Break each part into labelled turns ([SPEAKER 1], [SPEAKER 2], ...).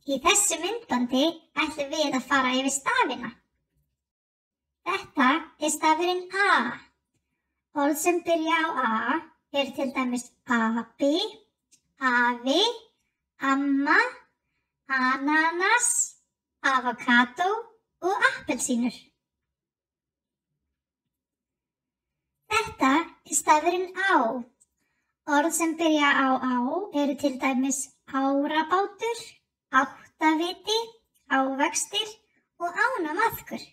[SPEAKER 1] Í þessu myndbandi ætlum við að fara yfir stafina. Þetta stafurinn A. Orð sem byrja á A til dæmis api, afi, amma, ananas, avokado og appelsínur. Þetta stafurinn Á. Orð sem byrja á Á til dæmis árabátur, áttaviti, ávextir og ánamaðkur.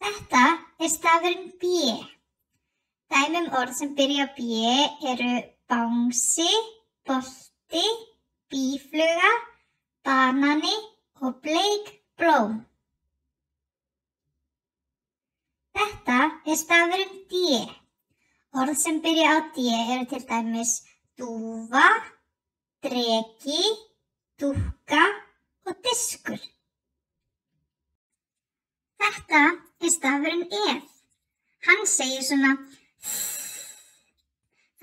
[SPEAKER 1] Þetta stafurinn B. Dæmi orð sem byrja á B eru bangsi, bolti, býfluga, banani og bleikblóm. Þetta stafurinn D. Orð sem byrja á D eru til dæmis dúfa, dreki, dúkka og diskur. Þetta stafurinn E. Hann segir svona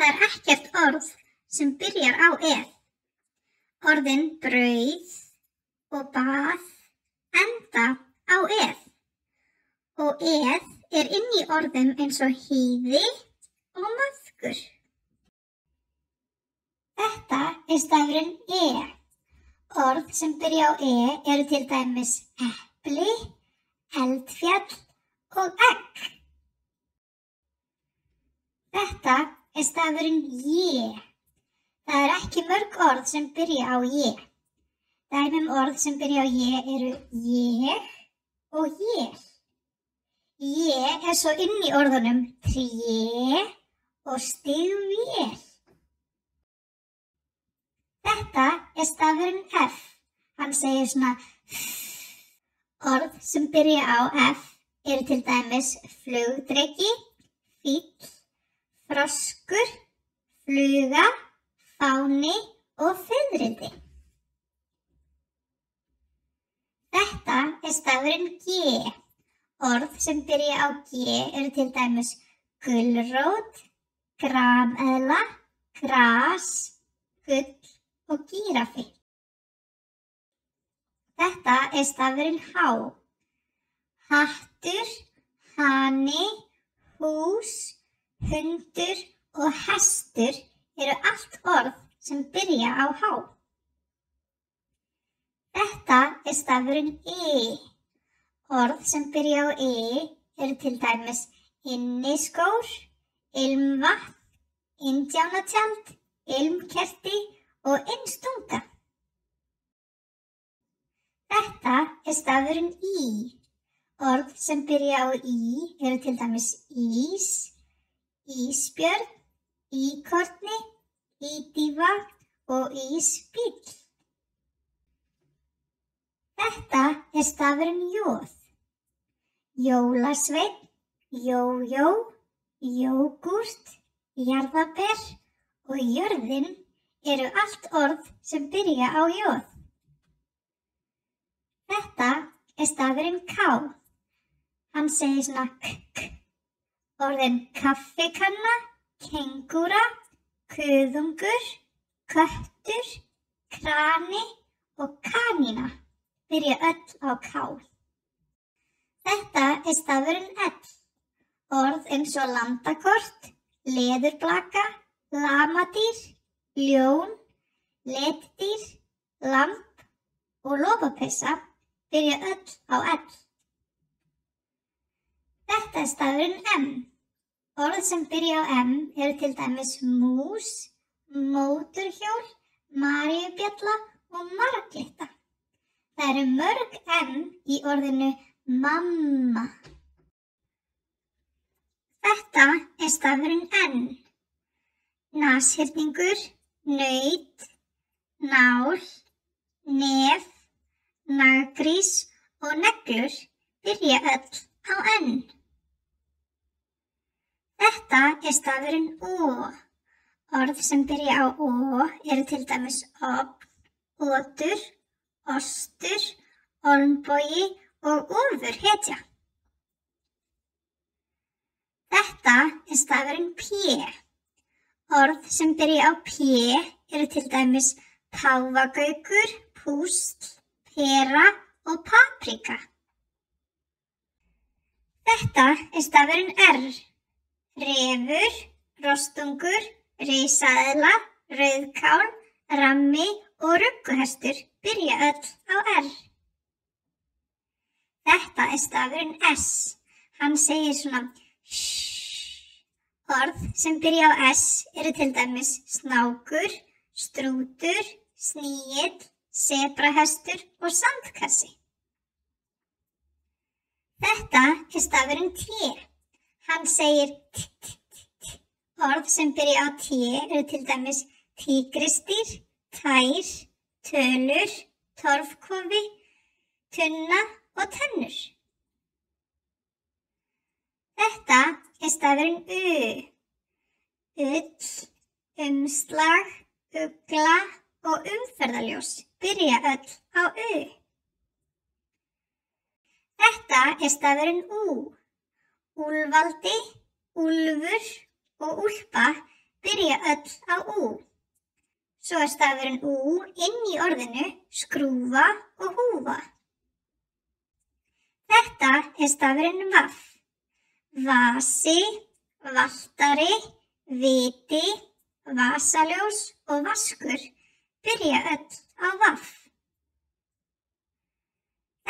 [SPEAKER 1] Það ekkert orð sem byrjar á E. Orðin brauð og bað enda á E. Og E inni í orðum eins og hýði og maðkur. Þetta stafurinn E. Orð sem byrja á E eru til dæmis epli, eldfjall og egg. Þetta stafurinn J. Það ekki mörg orð sem byrja á J. Dæmi orð sem byrja á J eru ég og jél. Ég svo inni í orðunum tré og stigvél. Þetta stafurinn F. Hann segir svona Orð sem byrja á F eru til dæmis flugdreki, fíll, froskur, fluga, fáni og fiðrildi. Þetta stafurinn G. Orð sem byrja á G eru til dæmis gulrót, grameðla, gras, gull og gíraffi. Þetta stafurinn H. Hattur, hani, hús, hundur og hestur eru allt orð sem byrja á H. Þetta stafurinn E. Orð sem byrja á E eru til dæmis inniskór, ilmvatn, indjánatjald, ilmkerti og innstunga. Þetta stafurinn Í. Orð sem byrja á Í eru til dæmis ís, ísbjörn, íkorni, ídýfa og ísbíll. Þetta stafurinn J. Jólasveinn, jójó, jógúrt, jarðarber og jörðin eru allt orð sem byrja á J. Þetta stafurinn K. Hann segir svona k. Orðin kaffikanna, kengúra, kuðungur, köttur, krani og kanína byrja öll á K. Þetta stafurinn L. Orð eins og landakort, leðurblaka, lamadýr, ljón, letidýr, lamb og lopapeysa byrja öll á L. Þetta stafurinn M. Orð sem byrja á M eru til dæmis mús, mótorhjól, maríubjalla og marglytta. Það eru mörg M í orðinu mamma. Þetta stafurinn N. Nashyrningur, naut, nál, nef, naggrís og neglur byrja öll á N. Þetta stafurinn O. Orð sem byrja á O eru til dæmis ofn, otur, ostur, olnbogi og ofurhetja. Þetta stafurinn P. Orð sem byrja á P eru til dæmis páfagaukur, púsl, pera og paprika. Þetta stafurinn R. Refur, rostungur, risaeðla, rauðkál, rammi og rugguhestur byrja öll á R. Þetta stafurinn S. Hann segir svona shhh. Orð sem byrja á S eru til dæmis snákur, strútur, sníill, sebrahestur og sandkassi. Þetta stafurinn T. Hann segir t. Orð sem byrja á T eru til dæmis tígrisdýr, tær, tölur, torfkofi, tunna og tennur. Þetta stafurinn U. Ull, umslag, ugla og umferðarljós byrja öll á U. Þetta stafurinn U. Úlfaldi, úlfur og úlpa byrja öll á U. Svo stafurinn U inn í orðinu skrúfa og húfa. Þetta stafurinn Vaff. Vasi, valtari, viti, vasaljós og vaskur byrja öll á Vaff.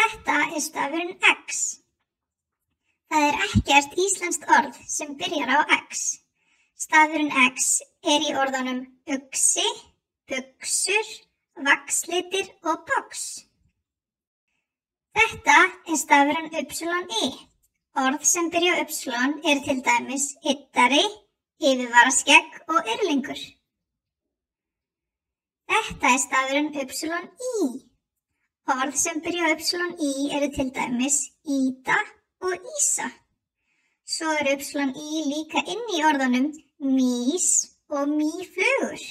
[SPEAKER 1] Þetta stafurinn X. Það ekkert íslenskt orð sem byrjar á X. Stafurinn X í orðunum uxi, buxur, vaxlitir og box. Þetta stafurinn Y. Orð sem byrja á Y til dæmis yddari, yfirvaraskegg og yrlingur. Þetta stafurinn Y. Orð sem byrja á Y eru til dæmis Ída og Ísa. Svo Y líka inn í orðunum mís og mýflugur.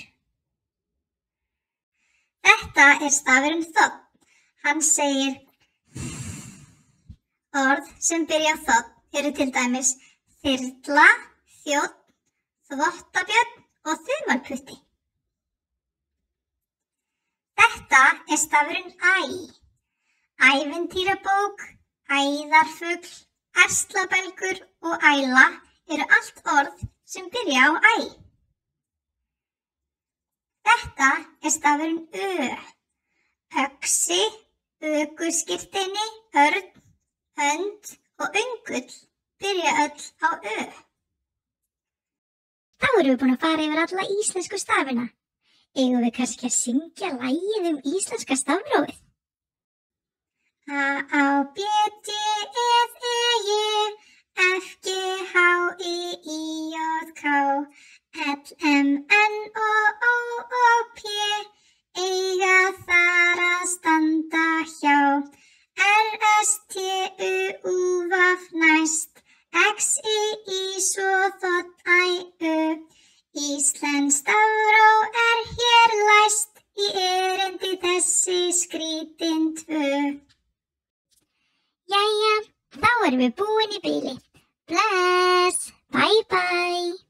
[SPEAKER 1] Þetta stafurinn Þ. Hann segir orð sem byrja á Þ eru til dæmis þyrla, þjónn, þvottabjörn og þumalputti. Þetta stafurinn Æ. Ævintýrabók, æðarfugl, ærslabelgur og æla eru allt orð sem byrja á Æ. Þetta stafurinn Ö. Öxi, ökuskírteini, örn, önd og öngull byrja öll á Ö. Þá erum við búin að fara yfir alla íslensku stafina. Eigum við kannski að syngja lagið íslenska stafrófið? A, B, D, E, F, G, H, I, J, K, L, M, N, O, P, eiga þar að standa hjá. R, S, T, U, V, næst, X, I, svo þótt, Æ, Ö. Íslenskt stafróf hér læst í erindi þessi skrítin tvö. Jæja, þá erum við búin í bili. Bless, bye bye.